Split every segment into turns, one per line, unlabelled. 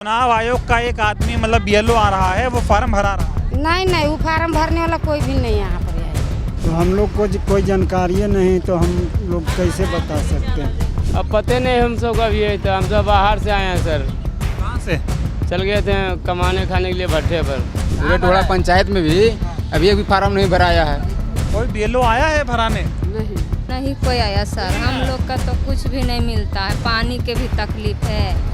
चुनाव आयोग का एक आदमी मतलब बीएलओ आ रहा है, वो फार्म भरा रहा है।
नहीं, वो फार्म भरने वाला कोई भी नहीं यहाँ पर है।
तो हम लोग को कोई जानकारी नहीं, तो हम लोग कैसे बता सकते हैं?
अब पते नहीं हम सब का भी है, तो हम सब बाहर से आए हैं सर।
कहाँ से?
चल गए थे कमाने खाने के लिए भट्टे पर।
पूरे टोला पंचायत में भी अभी एक भी फार्म नहीं भराया है।
कोई बीएलओ आया है भराने?
नहीं कोई आया सर। हम लोग का तो कुछ भी नहीं मिलता है, पानी के भी तकलीफ है,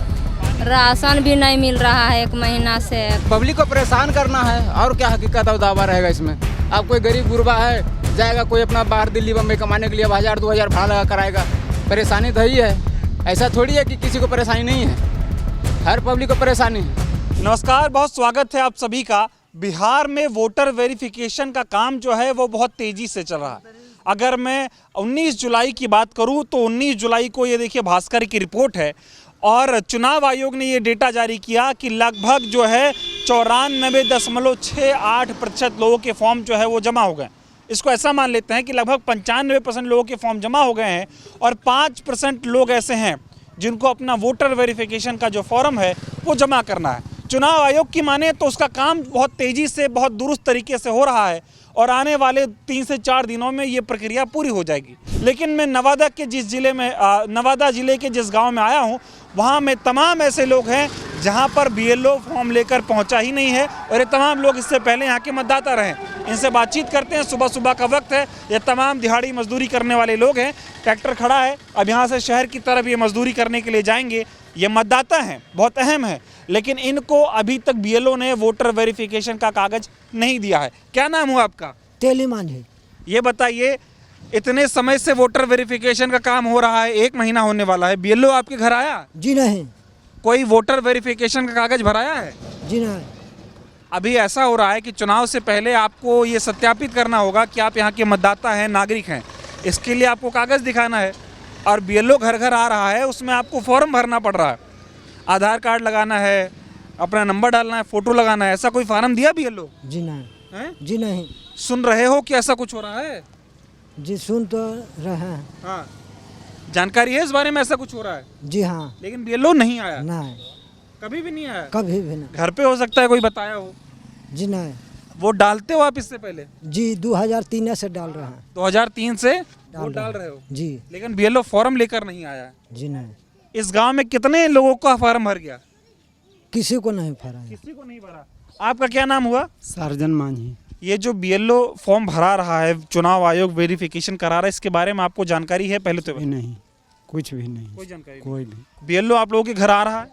राशन भी नहीं मिल रहा है 1 महीना से।
पब्लिक को परेशान करना है और क्या हकीकत और दावा रहेगा इसमें। अब कोई गरीब गुरबा है जाएगा, कोई अपना बाहर दिल्ली बम्बई कमाने के लिए 1000-2000 भाड़ा लगा कराएगा। परेशानी तो ही है, ऐसा थोड़ी है कि किसी को परेशानी नहीं है, हर पब्लिक को परेशानी है।
नमस्कार, बहुत स्वागत है आप सभी का। बिहार में वोटर वेरिफिकेशन का काम जो है वो बहुत तेज़ी से चल रहा है। अगर मैं 19 जुलाई की बात करूं तो 19 जुलाई को ये देखिए भास्कर की रिपोर्ट है और चुनाव आयोग ने ये डेटा जारी किया कि लगभग जो है 94.68% लोगों के फॉर्म जो है वो जमा हो गए। इसको ऐसा मान लेते हैं कि लगभग 95% लोगों के फॉर्म जमा हो गए हैं और 5% लोग ऐसे हैं जिनको अपना वोटर वेरिफिकेशन का जो फॉर्म है वो जमा करना है। चुनाव आयोग की माने तो उसका काम बहुत तेज़ी से, बहुत दुरुस्त तरीके से हो रहा है और आने वाले 3 से 4 दिनों में ये प्रक्रिया पूरी हो जाएगी। लेकिन मैं नवादा जिले के जिस गांव में आया हूं, वहां में तमाम ऐसे लोग हैं जहां पर बीएलओ फॉर्म लेकर पहुंचा ही नहीं है और ये तमाम लोग इससे पहले यहाँ के मतदाता रहे। इनसे बातचीत करते हैं। सुबह सुबह का वक्त है, ये तमाम दिहाड़ी मजदूरी करने वाले लोग हैं। ट्रैक्टर खड़ा है, अब यहाँ से शहर की तरफ ये मजदूरी करने के लिए जाएंगे। ये मतदाता हैं, बहुत अहम है, लेकिन इनको अभी तक बीएलओ ने वोटर वेरिफिकेशन का कागज नहीं दिया है। क्या नाम हुआ आपका?
तेली मांझी।
ये बताइए, इतने समय से वोटर वेरिफिकेशन का काम हो रहा है, 1 महीना होने वाला है, बीएलओ आपके घर आया?
जी नहीं।
कोई वोटर वेरिफिकेशन का कागज भराया है?
जी नहीं।
अभी ऐसा हो रहा है कि चुनाव से पहले आपको ये सत्यापित करना होगा कि आप यहाँ के मतदाता हैं, नागरिक हैं। इसके लिए आपको कागज दिखाना है और बीएलओ घर घर आ रहा है, उसमें आपको फॉर्म भरना पड़ रहा है, आधार कार्ड लगाना है, अपना नंबर डालना है, फोटो लगाना है। ऐसा कोई फॉर्म दिया बीएलओ?
जी नहीं।
हैं?
जी नहीं।
सुन रहे हो कि ऐसा कुछ हो रहा है?
जी सुन तो रहे हैं।
हाँ, जानकारी है इस बारे में ऐसा कुछ हो रहा है?
जी हाँ।
लेकिन बीएलओ नहीं आया?
नहीं,
कभी भी नहीं आया?
कभी भी नहीं।
घर पे हो सकता है कोई बताया हो।
जी नहीं।
वो डालते हो आप इससे पहले?
जी 2003 से डाल रहे हैं।
2003 से वोट डाल रहे हो?
जी।
लेकिन बीएलओ फॉर्म लेकर नहीं आया?
जी नहीं।
इस गांव में कितने लोगों का फॉर्म भर गया?
किसी को नहीं भरा है।
किसी को नहीं भरा। आपका क्या नाम हुआ? सार्जन मांझी। ये जो बीएलओ फॉर्म भरा रहा है, चुनाव आयोग वेरिफिकेशन करा रहा है, इसके बारे में आपको जानकारी है? पहले तो नहीं, कुछ भी नहीं,
कोई जानकारी
कोई भी। बीएलओ आप लोगों के घर आ रहा है?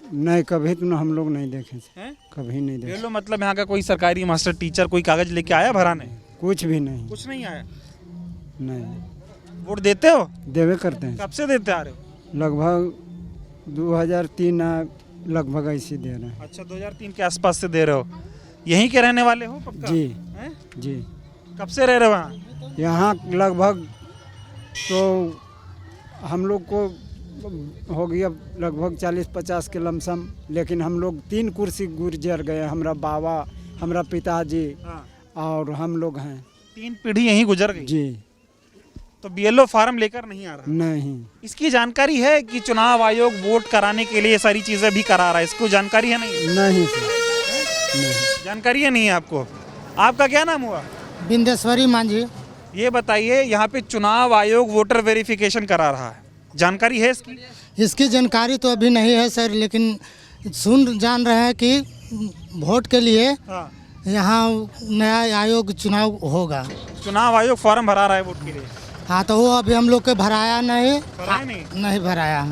नहीं, कभी तो हम लोग नहीं देखे
हैं?
कभी नहीं देखे।
बीएलओ मतलब यहाँ का कोई सरकारी मास्टर टीचर कोई कागज लेके आया भराने?
कुछ भी नहीं।
कुछ नहीं आया।
नहीं।
वोट देते हो?
देवे करते हैं।
कब से देते आ रहे हो?
लगभग 2003 लगभग ऐसे दे रहे हैं।
अच्छा, 2003 के आसपास से दे रहे हो। यहीं के रहने वाले हो पक्का?
जी।
हैं?
जी।
कब से रह रहे हो वहाँ?
यहाँ लगभग तो हम लोग को हो गया लगभग 40-50 के लमसम, लेकिन हम लोग 3 कुर्सी गुजर गए। हमारा बाबा, हमारा पिताजी और हम लोग हैं।
3 पीढ़ी यहीं गुजर गई।
जी।
तो बीएलओ फार्म लेकर नहीं आ रहा?
नहीं।
इसकी जानकारी है कि चुनाव आयोग वोट कराने के लिए सारी चीजें भी करा रहा है, इसको जानकारी है? नहीं
सर। नहीं।
जानकारी है नहीं है आपको। आपका क्या नाम हुआ?
बिंदेश्वरी मांझी।
ये बताइए, यहाँ पे चुनाव आयोग वोटर वेरिफिकेशन करा रहा है, जानकारी है इसकी?
इसकी जानकारी तो अभी नहीं है सर, लेकिन जान रहे हैं कि वोट के लिए यहाँ नया आयोग चुनाव होगा।
चुनाव आयोग फॉर्म भरा रहा है वोट के लिए?
हाँ, तो वो अभी हम लोग के भराया नहीं।
नहीं
भराया।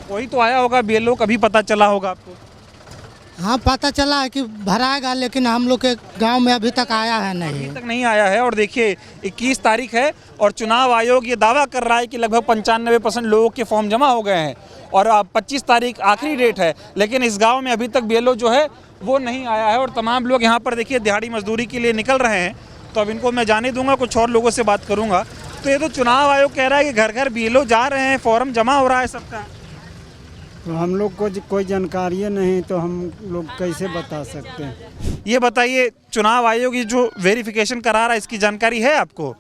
कोई तो आया होगा बीएलओ, कभी पता चला होगा आपको?
हाँ, पता चला है कि भराएगा, लेकिन हम लोग के गांव में अभी तक आया है नहीं।
अभी तक नहीं आया है। और देखिए 21 तारीख है और चुनाव आयोग ये दावा कर रहा है कि लगभग 95% लोगों के फॉर्म जमा हो गए हैं और 25 तारीख आखिरी डेट है, लेकिन इस गांव में अभी तक बीएलओ जो है वो नहीं आया है। और तमाम लोग यहाँ पर देखिए दिहाड़ी मजदूरी के लिए निकल रहे हैं। तो अब इनको मैं जाने दूंगा, कुछ और लोगों से बात करूँगा। तो ये तो चुनाव आयोग कह रहा है कि घर घर बीएलओ जा रहे हैं, फॉर्म जमा हो रहा है सबका।
तो हम लोग को कोई जानकारी नहीं, तो हम लोग कैसे बता सकते हैं?
ये बताइए, चुनाव आयोग ये जो वेरिफिकेशन करा रहा है, इसकी जानकारी है आपको?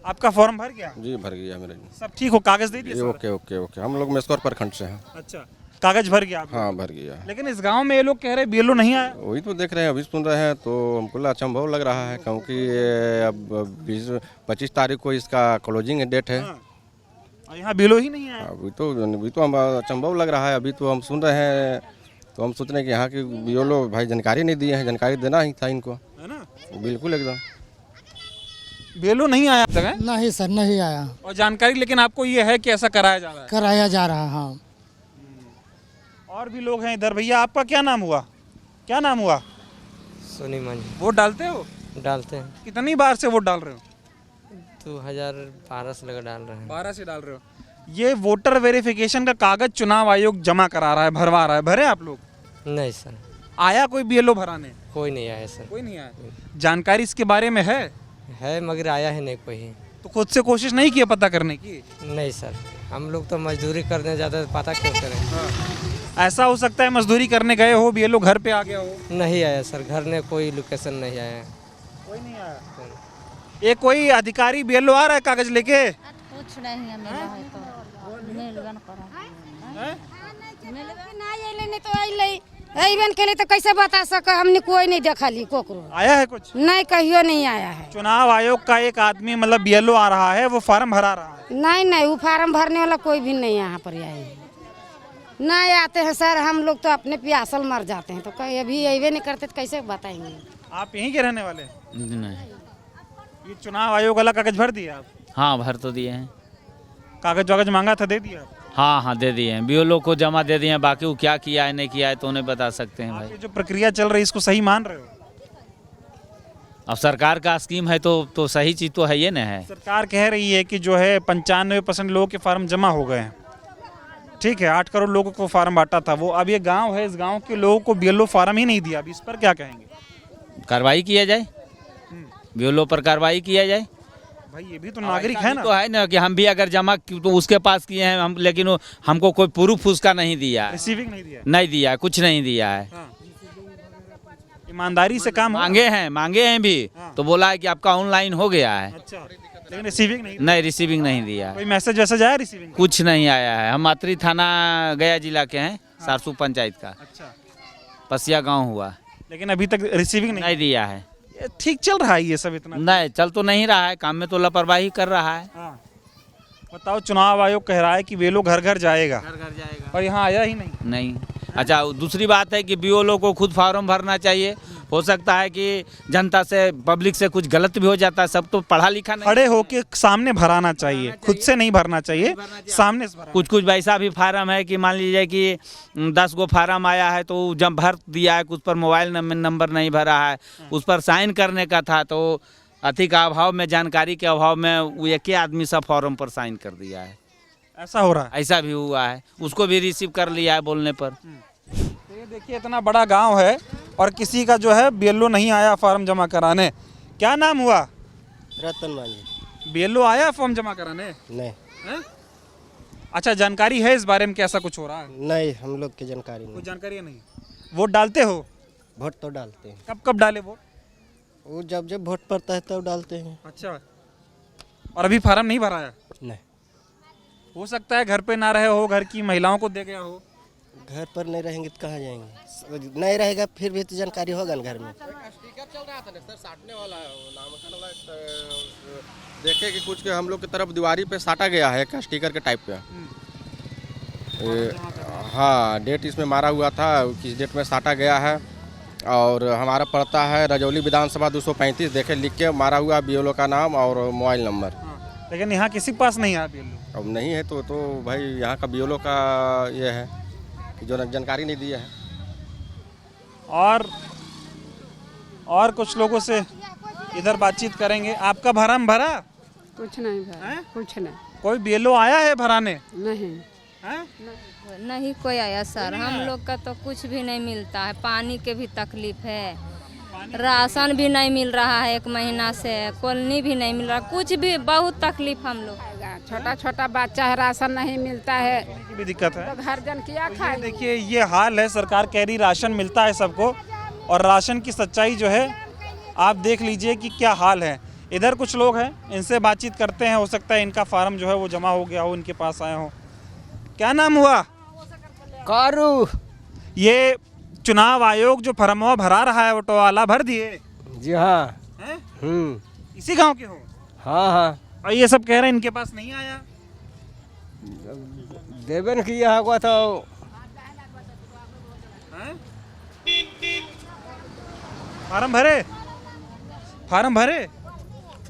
आपका फॉर्म भर गया?
जी भर गया मेरा।
सब ठीक हो, कागज दे दिए?
Okay okay okay. हम लोग मेस्कोर प्रखंड से हैं।
अच्छा, कागज भर गया आपका?
हाँ भर गया।
लेकिन इस गांव में ये लोग कह रहे हैं बीएलओ नहीं आया।
वही तो देख रहे हैं, अभी सुन रहे हैं तो हमको अचंभव लग रहा है, क्योंकि अब 25 तारीख को इसका क्लोजिंग डेट है।
और यहाँ बीएलओ ही नहीं आया।
अभी तो हम अचंभव लग रहा है। अभी तो हम सुन रहे हैं तो हम सोच रहे हैं कि यहाँ के बीएलओ भाई जानकारी नहीं दिए हैं, जानकारी देना ही था इनको,
है ना?
बिल्कुल एकदम।
बीएलओ नहीं आया अब तक है?
नहीं सर, नहीं आया।
और जानकारी लेकिन आपको ये है कि ऐसा कराया जा रहा है?
कराया जा रहा है, हाँ।
और भी लोग हैं इधर। भैया आपका क्या नाम हुआ? क्या नाम हुआ?
सोनी मंजी।
वोट डालते हो?
डालते हैं।
कितनी बार से वोट डाल रहे हो?
2012 से लगा डाल रहे हैं।
12 से डाल रहे हो। ये वोटर वेरिफिकेशन का कागज चुनाव आयोग जमा करा रहा है, भरवा रहा है। भरे आप लोग?
नहीं सर,
आया कोई बीएलओ भराने?
कोई नहीं आया सर।
कोई नहीं आया। जानकारी इसके बारे में है
मगर आया है नहीं कोई।
तो खुद से कोशिश नहीं की पता करने की?
नहीं सर, हम लोग तो मजदूरी करने ज़्यादा, पता क्यों करें।
ऐसा हो सकता है मजदूरी करने गए हो, बीएलओ घर पे आ गया हो?
नहीं आया सर, घर में कोई लोकेशन नहीं आया।
कोई नहीं आया। ये कोई अधिकारी बीएलओ आ रहा है कागज लेके?
कुछ नहीं है, मिला है तो मिलगन करा।
नहीं तो अइबन के लिए तो कैसे बता सके, हमने कोई नहीं देखा ली कोकरो।
आया है कुछ?
नहीं, कहियो नहीं आया है।
चुनाव आयोग का एक आदमी मतलब बीएलओ आ रहा है, वो फार्म भरा रहा है।
नहीं, वो फार्म भरने वाला कोई भी नहीं यहाँ पर आए। नहीं आते हैं सर, हम लोग तो अपने प्यासल मर जाते हैं, तो कहीं अभी अइबे नहीं करते तो कैसे बताएंगे।
आप यहीं के रहने वाले?
नहीं।
ये चुनाव आयोग वाला कागज भर दिया आप?
हाँ भर तो दिए हैं।
कागज वागज मांगा था, दे दिया?
हाँ दे दिए हैं, बीएलओ को जमा दे दिए हैं। बाकी वो क्या किया है नहीं किया है तो उन्हें बता सकते हैं भाई।
ये जो प्रक्रिया चल रही है इसको सही मान रहे हो?
अब सरकार का स्कीम है तो सही चीज़ तो है ये ना है।
सरकार कह रही है कि जो है 95% लोगों के फार्म जमा हो गए हैं। ठीक है, 8 करोड़ लोगों को फार्म बांटा था वो। अब ये गांव है, इस गांव के लोगों को बीएलओ फार्म ही नहीं दिया। अब इस पर क्या कहेंगे?
कार्रवाई किया जाए, बीएलओ पर कार्रवाई किया जाए।
भाई ये भी तो नागरिक है ना?
तो है ना कि हम भी अगर जमा तो उसके पास किए हैं हम, लेकिन वो हमको कोई प्रूफ उसका नहीं दिया है।
रिसीविंग नहीं दिया?
नहीं दिया, कुछ नहीं दिया है।
ईमानदारी से काम
मांगे हैं भी तो बोला है कि आपका ऑनलाइन हो गया है।
अच्छा, लेकिन रिसीविंग नहीं?
रिसीविंग नहीं दिया।
कोई मैसेज वैसेज आया रिसीविंग?
कुछ नहीं आया है। हम मातरी थाना गया जिला के हैं, सारसू पंचायत का।
अच्छा,
पसिया गांव हुआ,
लेकिन अभी तक रिसीविंग
नहीं दिया है।
ये ठीक चल रहा है ये सब इतना?
नहीं चल तो नहीं रहा है, काम में तो लापरवाही कर रहा है।
बताओ, चुनाव आयोग कह रहा है कि बीएलओ घर घर जाएगा, और यहाँ आया ही नहीं।
अच्छा, दूसरी बात है कि बीएलओ को खुद फार्म भरना चाहिए। हो सकता है कि जनता से, पब्लिक से कुछ गलत भी हो जाता है। सब तो पढ़ा लिखा नहीं,
खड़े होके सामने भराना चाहिए, खुद से नहीं भरना चाहिए, सामने से भरना।
कुछ वैसा भी फार्म है कि मान लीजिए कि 10 गो फार्म आया है तो जब भर दिया है, उस पर मोबाइल नंबर नहीं भरा है, उस पर साइन करने का था तो अति का अभाव में, जानकारी के अभाव में वो एक ही आदमी सब फॉर्म पर साइन कर दिया है।
ऐसा हो रहा है?
ऐसा भी हुआ है, उसको भी रिसीव कर लिया है बोलने पर।
तो ये देखिए, इतना बड़ा गांव है और किसी का जो है बीएलओ नहीं आया फार्म जमा कराने। क्या नाम हुआ?
रतन मांझी।
बीएलओ आया फॉर्म जमा कराने?
नहीं।
है? अच्छा, जानकारी है इस बारे में कि ऐसा कुछ हो रहा है?
नहीं, हम लोग की जानकारी
कोई जानकारी नहीं। वोट डालते हो?
वोट तो डालते हैं।
कब कब डाले वोट?
वो जब वोट पड़ता है तब डालते हैं।
अच्छा, और अभी फार्म नहीं भराया?
नहीं।
हो सकता है घर पे ना रहे हो, घर की महिलाओं को दे गया हो।
घर पर नहीं रहेंगे तो कहाँ जाएंगे? नहीं रहेगा फिर भी तो जानकारी होगा ना घर में।
स्टिकर चल रहा था ना सर, साटने वाला है, नामांकन वाला। देखे कि कुछ के हम लोग की तरफ दीवारी पे साटा गया है क्या, स्टिकर के टाइप पे। हाँ, डेट इसमें मारा हुआ था, किस डेट में साटा गया है। और हमारा पड़ता है रजौली विधानसभा 235, देखे लिख के मारा हुआ बीएलओ का नाम और मोबाइल नंबर।
लेकिन यहाँ किसी के पास नहीं है बीएलओ।
अब नहीं है तो भाई यहाँ का बीएलओ का ये है कि जो जानकारी नहीं दी है।
और कुछ लोगों से इधर बातचीत करेंगे। आपका फार्म भरा?
कुछ नहीं भरा, कुछ नहीं।
कोई बीएलओ आया है भराने?
नहीं
है?
नहीं कोई आया सर, हम लोग का तो कुछ भी नहीं मिलता है। पानी के भी तकलीफ है, राशन भी नहीं मिल रहा है 1 महीना से, कॉलोनी भी नहीं मिल रहा, कुछ भी बहुत तकलीफ हम लोग।
छोटा छोटा बच्चा है, राशन नहीं मिलता है,
की भी दिक्कत है।
तो घर जन किया खाए।
देखिए, ये हाल है। सरकार कह रही राशन मिलता है सबको, और राशन की सच्चाई जो है आप देख लीजिए कि क्या हाल है। इधर कुछ लोग हैं, इनसे बातचीत करते हैं। हो सकता है इनका फार्म जो है वो जमा हो गया हो, इनके पास आए हो। क्या नाम हुआ?
कारू
ये चुनाव आयोग जो फॉर्म भरा रहा है ऑटो वाला, भर दिए?
जी हाँ।
हैं? इसी गांव के हो?
हाँ हाँ।
और ये सब कह रहे हैं इनके पास नहीं आया।
देवन की यहाँ को तो
फार्म भरे? फार्म भरे?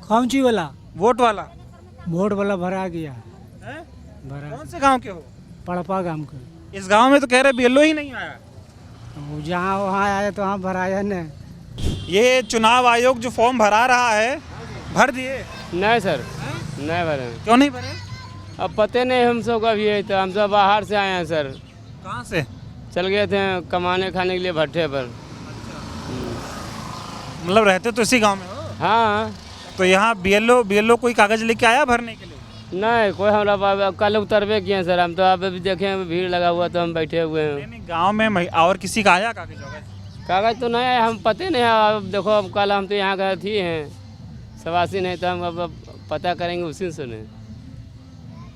कौन सी वाला?
वोट वाला?
वोट वाला भरा गया
हैं?
भरा
कौन से गांव के हो?
पड़पा गांव का।
इस गांव में तो कह रहे बीएलओ ही नहीं आया।
जहाँ वहाँ आया तो वहाँ भराया न।
ये चुनाव आयोग जो फॉर्म भरा रहा है, भर दिए?
नहीं सर, नहीं भरे।
क्यों नहीं भरे?
अब पते नहीं हम सब का भी है, तो हम सब बाहर से आए हैं सर।
कहाँ से?
चल गए थे कमाने खाने के लिए भट्टे पर।
मतलब रहते तो इसी गांव में हो?
हाँ।
तो यहाँ बीएलओ कोई कागज लेके आया भरने के लिए?
नहीं, कोई हमारा कल उतरवे किए सर। हम तो अब अभी देखें भीड़ लगा हुआ तो हम बैठे हुए हैं।
नहीं, गांव में और किसी का आया कागज?
कागज तो नहीं आया, हम पते नहीं है। अब देखो, अब कल हम तो यहाँ गए थे हैं सवासी, नहीं तो हम अब पता करेंगे उसी से। नहीं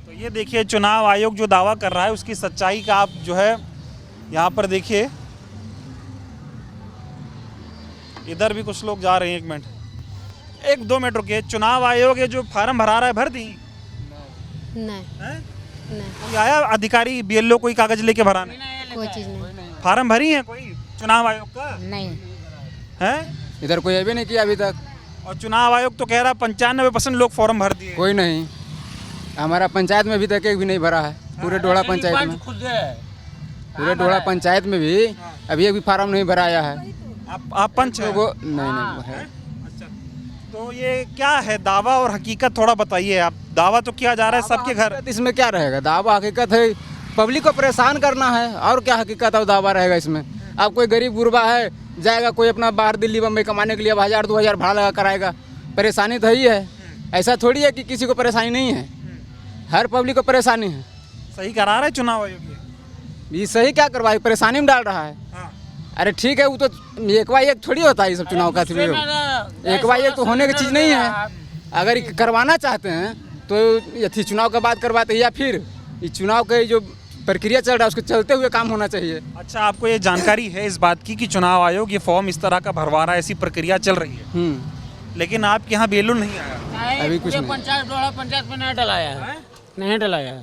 तो ये देखिए चुनाव आयोग जो दावा कर रहा है उसकी सच्चाई का आप जो है यहाँ पर देखिए। इधर भी कुछ लोग जा रहे हैं। 1 मिनट, 1-2 मिनट रुकिए। चुनाव आयोग ये जो फार्म भरा रहा है, भर दी?
नहीं
कोई आया अधिकारी बीएलओ कोई कागज लेके भराने?
कोई चीज़ नहीं।
फार्म भरी है कोई चुनाव आयोग का?
नहीं
है?
इधर कोई अभी नहीं किया अभी तक।
और चुनाव आयोग तो कह रहा है 95% लोग फॉर्म भर दिए।
कोई नहीं, हमारा पंचायत में अभी तक एक भी नहीं भरा है। पूरे डोड़ा पंचायत में, पूरे डोड़ा पंचायत में भी अभी एक भी फार्म नहीं भराया है।
आप पंच हैं?
नहीं है।
अच्छा, तो ये क्या है दावा और हकीकत थोड़ा बताइए आप। दावा तो किया जा रहा है सबके घर।
इसमें क्या रहेगा? दावा हकीकत है, पब्लिक को परेशान करना है। और क्या हकीकत और दावा रहेगा इसमें? अब कोई गरीब गुरबा है, जाएगा कोई अपना बाहर दिल्ली बम्बई कमाने के लिए 1000-2000 भाड़ा लगा कर आएगा। परेशानी तो ही है, ऐसा थोड़ी है कि किसी को परेशानी नहीं है। हर पब्लिक को परेशानी है।
सही करा रहा है चुनाव आयोग
ये सही क्या करवाए? परेशानी में डाल रहा है। अरे ठीक है, वो तो 1x1 थोड़ी होता है ये सब चुनाव का। 1x1 तो होने की चीज़ नहीं है। अगर करवाना चाहते हैं तो ये चुनाव के बाद करवाते, या फिर ये चुनाव के जो प्रक्रिया चल रहा है उसके चलते हुए काम होना चाहिए।
अच्छा, आपको ये जानकारी है इस बात की कि चुनाव आयोग ये फॉर्म इस तरह का भरवा रहा है, ऐसी प्रक्रिया चल रही है? लेकिन आपके यहाँ बीएलओ नहीं आया?
अभी कुछ नहीं।
पंचायत में नहीं डलाया है। नहीं डलाया।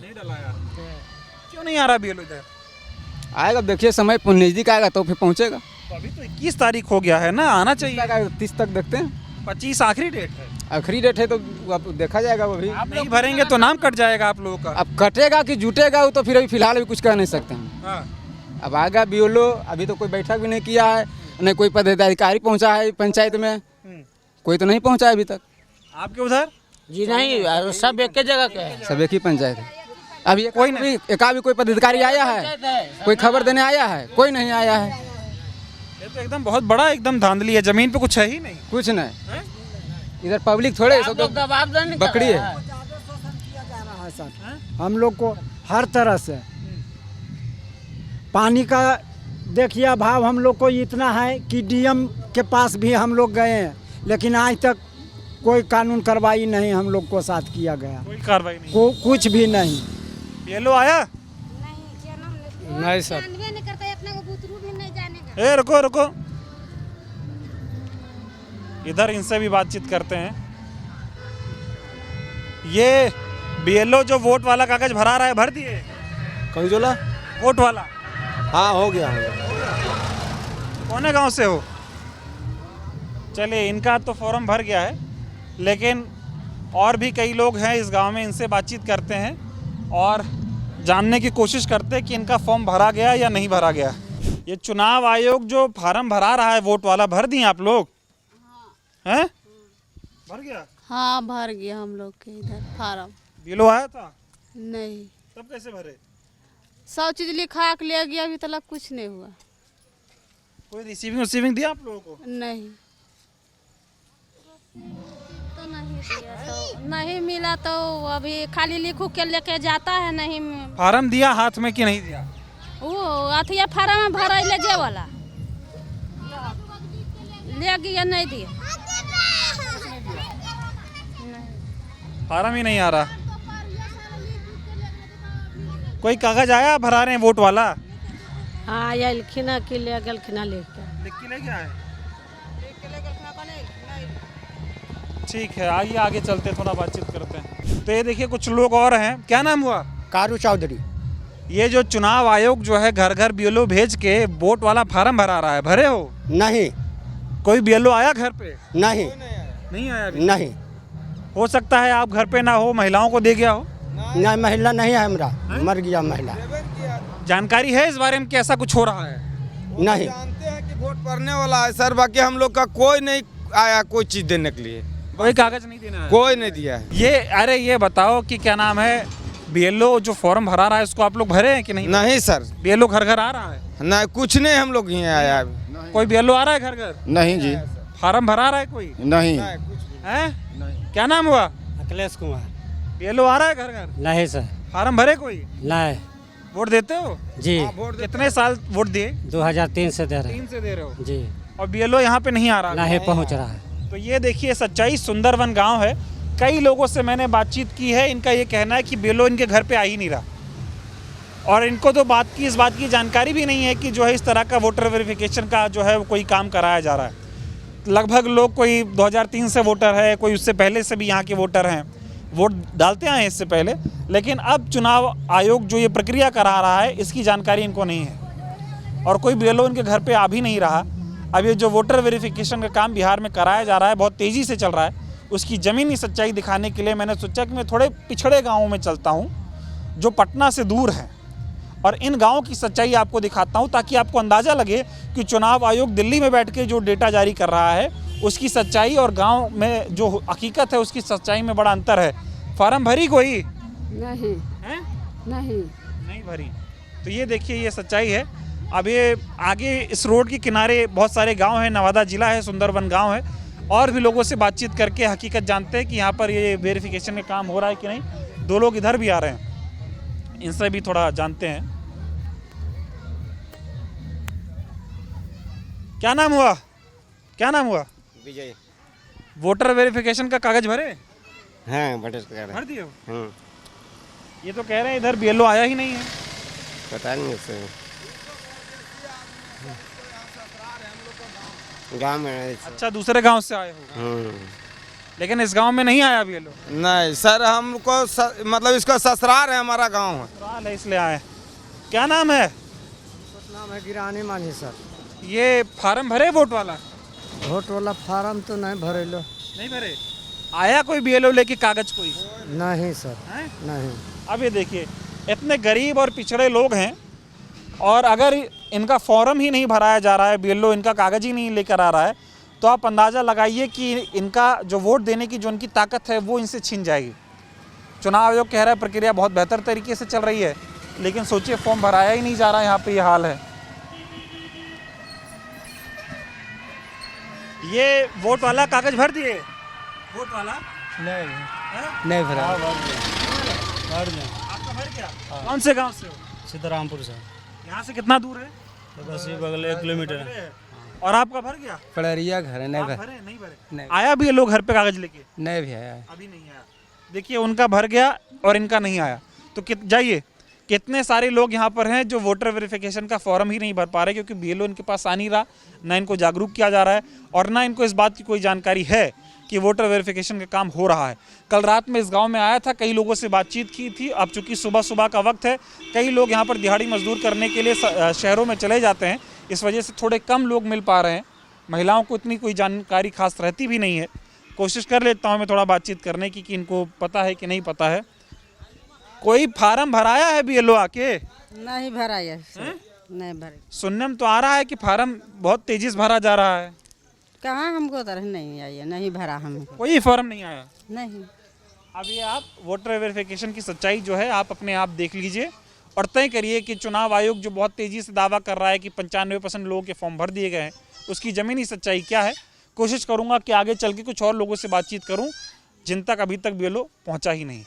क्यों नहीं आ रहा बीएलओ इधर?
आएगा, देखिए समय नज़दीक आएगा तो फिर पहुँचेगा।
तो अभी तो 21 तारीख हो गया है ना, आना चाहिए।
30 तक देखते हैं।
25 आखिरी डेट है।
आखिरी डेट है तो अब देखा जाएगा। वो भी
आप नहीं भरेंगे तो नाम कट जाएगा आप लोगों का।
अब कटेगा कि जुटेगा वो तो फिर अभी फिलहाल अभी कुछ कह नहीं सकते हैं। अब आएगा बीएलओ, अभी तो कोई बैठक भी नहीं किया है, नहीं कोई पदाधिकारी पहुंचा है पंचायत में, कोई तो नहीं पहुंचा है अभी तक।
आपके उधर?
जी नहीं, सब एक जगह के हैं।
सब एक ही पंचायत है। अभी कोई नहीं, एका भी कोई पदाधिकारी आया है, कोई खबर देने आया है? कोई नहीं आया है।
ये तो एकदम बहुत बड़ा एकदम धांधली है। जमीन पे कुछ है ही नहीं।
कुछ नहीं, इधर पब्लिक थोड़े सब तो बकरी है।
हम लोग को हर तरह से पानी का देखिए अभाव हम लोग को इतना है कि डीएम के पास भी हम लोग गए हैं, लेकिन आज तक कोई कानून कार्रवाई नहीं हम लोग को साथ किया गया।
कोई कार्रवाई नहीं,
कुछ भी नहीं।
बीएलओ आया?
नहीं सर।
ए रुको, इधर इनसे भी बातचीत करते हैं। ये बीएलओ जो वोट वाला कागज भरा रहा है, भर दिए?
कौन जोला?
वोट वाला?
हाँ हो गया।
कौन गांव से हो? चलिए, इनका तो फॉर्म भर गया है, लेकिन और भी कई लोग हैं इस गांव में, इनसे बातचीत करते हैं और जानने की कोशिश करते हैं कि इनका फॉर्म भरा गया या नहीं भरा गया। ये चुनाव आयोग जो फार्म भरा रहा है वोट वाला, भर दिए आप लोग? हैं? भर गया?
हाँ भर गया हम लोग के इधर फार्म।
बीएलओ आया था?
नहीं।
तब कैसे भरे?
सब चीज़ लिखा के ले गया, अभी तक कुछ नहीं हुआ।
कोई रिसीविंग दिया आप लोगों को?
नहीं तो नहीं दिया, तो नहीं मिला तो अभी खाली लिखू के लेके जाता है। नहीं
फार्म दिया हाथ में कि नहीं दिया?
वो अथिया फार्म में भरा ले जे वाला ले गया, नहीं दिया।
फार्म ही नहीं आ रहा। कोई कागज आया भरा रहे हैं वोट वाला?
हाँ या लिखना के लिए गलखिना लेके
लिख के ले गया है। ठीक है, आइए आगे चलते थोड़ा बातचीत करते हैं। तो ये देखिए कुछ लोग और हैं। क्या नाम हुआ?
कारू चौधरी।
ये जो चुनाव आयोग जो है घर घर बीएलओ भेज के वोट वाला फार्म भरा रहा है, भरे हो?
नहीं
कोई बीएलओ आया घर पे?
नहीं
नहीं आया अभी?
नहीं
हो सकता है आप घर पे ना हो, महिलाओं को दे गया हो।
नहीं महिला नहीं है, हमारा मर गया महिला।
जानकारी है इस बारे में कि ऐसा कुछ हो रहा है?
नहीं
जानते हैं कि वोट पड़ने वाला है सर, बाकी हम लोग का कोई नहीं आया कोई चीज देने के लिए,
कोई कागज नहीं देना है?
कोई नहीं दिया है।
ये अरे ये बताओ कि क्या नाम है, बीएलओ जो फॉर्म भरा रहा है उसको आप लोग भरे हैं कि नहीं?
नहीं सर,
बीएलओ घर घर आ रहा है?
नहीं कुछ नहीं, हम लोग ही आया है।
कोई बीएलओ आ रहा है घर घर?
नहीं जी,
फार्म भरा रहा है कोई?
नहीं।
हैं? क्या नाम हुआ?
अखिलेश कुमार।
बीएलओ आ रहा है घर घर?
नहीं सर।
फार्म भरे कोई?
नहीं
वोट देते हो?
जी,
कितने साल वोट दिए?
2003 से दे रहे
3 से दे रहे हो?
जी।
और बीएलओ यहाँ पे नहीं आ रहा?
नहीं पहुंच रहा है।
तो ये देखिए सच्चाई, सुंदरवन गांव है। कई लोगों से मैंने बातचीत की है, इनका ये कहना है कि बीएलओ इनके घर पे आ ही नहीं रहा, और इनको तो इस बात की जानकारी भी नहीं है कि जो है इस तरह का वोटर वेरिफिकेशन का जो है कोई काम कराया जा रहा है। लगभग लोग कोई 2003 से वोटर है, कोई उससे पहले से भी यहाँ के वोटर हैं, वोट डालते आए इससे पहले, लेकिन अब चुनाव आयोग जो ये प्रक्रिया करा रहा है इसकी जानकारी इनको नहीं है, और कोई बीएलओ इनके घर पे आ भी नहीं रहा। अब ये जो वोटर वेरिफिकेशन का काम बिहार में कराया जा रहा है, बहुत तेज़ी से चल रहा है, उसकी ज़मीनी सच्चाई दिखाने के लिए मैंने सोचा कि मैं थोड़े पिछड़े गाँवों में चलता हूँ जो पटना से दूर हैं, और इन गाँवों की सच्चाई आपको दिखाता हूँ, ताकि आपको अंदाज़ा लगे कि चुनाव आयोग दिल्ली में बैठ के जो डेटा जारी कर रहा है उसकी सच्चाई और गांव में जो हकीकत है उसकी सच्चाई में बड़ा अंतर है। फार्म भरी कोई?
नहीं
हैं?
नहीं
भरी। तो ये देखिए ये सच्चाई है। अब ये आगे इस रोड के किनारे बहुत सारे गांव हैं, नवादा जिला है, सुंदरवन गांव है, और भी लोगों से बातचीत करके हकीकत जानते हैं कि यहाँ पर ये वेरिफिकेशन का काम हो रहा है कि नहीं। 2 लोग इधर भी आ रहे हैं, इनसे भी थोड़ा जानते हैं। क्या नाम हुआ? क्या नाम हुआ?
विजय।
वोटर वेरिफिकेशन का कागज भरे?
हाँ भर
भर दिए हो? ये तो कह रहे हैं इधर बीएलओ आया ही नहीं है।
पता नहीं उससे गाँव में।
अच्छा, दूसरे गांव से आए हो? लेकिन इस गांव में नहीं आया बीएलओ?
नहीं सर, हमको मतलब इसका ससुराल है, हमारा गांव है।
ससुराल है इसलिए आए। क्या नाम है?
नाम है गिरानी मानी सर।
ये फार्म भरे वोट वाला?
वोट वाला फार्म तो नहीं भरे लो।
नहीं भरे? आया कोई बीएलओ लेके कागज कोई?
नहीं सर।
हैं?
नहीं।
अब ये देखिए इतने गरीब और पिछड़े लोग हैं, और अगर इनका फॉर्म ही नहीं भराया जा रहा है, बीएलओ इनका कागज ही नहीं लेकर आ रहा है, तो आप अंदाज़ा लगाइए कि इनका जो वोट देने की जो इनकी ताकत है वो इनसे छीन जाएगी। चुनाव आयोग कह रहा है प्रक्रिया बहुत बेहतर तरीके से चल रही है, लेकिन सोचिए फॉर्म भराया ही नहीं जा रहा है। यहाँ पे ये हाल है। ये वोट वाला कागज भर दिए? वोट वाला
नहीं भरा।
आपका भर गया? कौन से गांव से हो?
सीतारामपुर से।
यहाँ से कितना दूर है?
बस ये बगल 1 किलोमीटर है।
और आपका भर गया?
पड़रिया घर है। नहीं
आप
भर।
भरे? नहीं भरे?
नहीं।
आया भी ये लोग घर पे कागज लेके?
नहीं भी आया।
अभी नहीं आया। देखिए उनका भर गया और इनका नहीं आया। तो जाइए, कितने सारे लोग यहाँ पर हैं जो वोटर वेरिफिकेशन का फॉर्म ही नहीं भर पा रहे, क्योंकि बीएलओ इनके पास आ नहीं रहा, ना इनको जागरूक किया जा रहा है, और ना इनको इस बात की कोई जानकारी है कि वोटर वेरिफिकेशन का काम हो रहा है। कल रात में इस गांव में आया था, कई लोगों से बातचीत की थी। अब चूंकि सुबह का वक्त है, कई लोग यहाँ पर दिहाड़ी मजदूर करने के लिए शहरों में चले जाते हैं, इस वजह से थोड़े कम लोग मिल पा रहे हैं। महिलाओं को इतनी कोई जानकारी खास रहती भी नहीं है। कोशिश कर लेता हूँ मैं थोड़ा बातचीत करने की कि इनको पता है कि नहीं पता है। कोई फार्म भराया है बीएलओ आके?
नहीं भराया। नहीं भरे।
सुनने में तो आ रहा है कि फार्म बहुत तेजी से भरा जा रहा है।
कहाँ हमको तरह नहीं आई है, नहीं भरा हमको।
कोई फॉर्म नहीं आया?
नहीं।
अब ये आप वोटर वेरिफिकेशन की सच्चाई जो है आप अपने आप देख लीजिए और तय करिए कि चुनाव आयोग जो बहुत तेज़ी से दावा कर रहा है कि 95% लोगों के फॉर्म भर दिए गए हैं, उसकी ज़मीनी सच्चाई क्या है। कोशिश करूँगा कि आगे चल के कुछ और लोगों से बातचीत करूँ जिन तक अभी तक बीएलओ पहुँचा ही नहीं।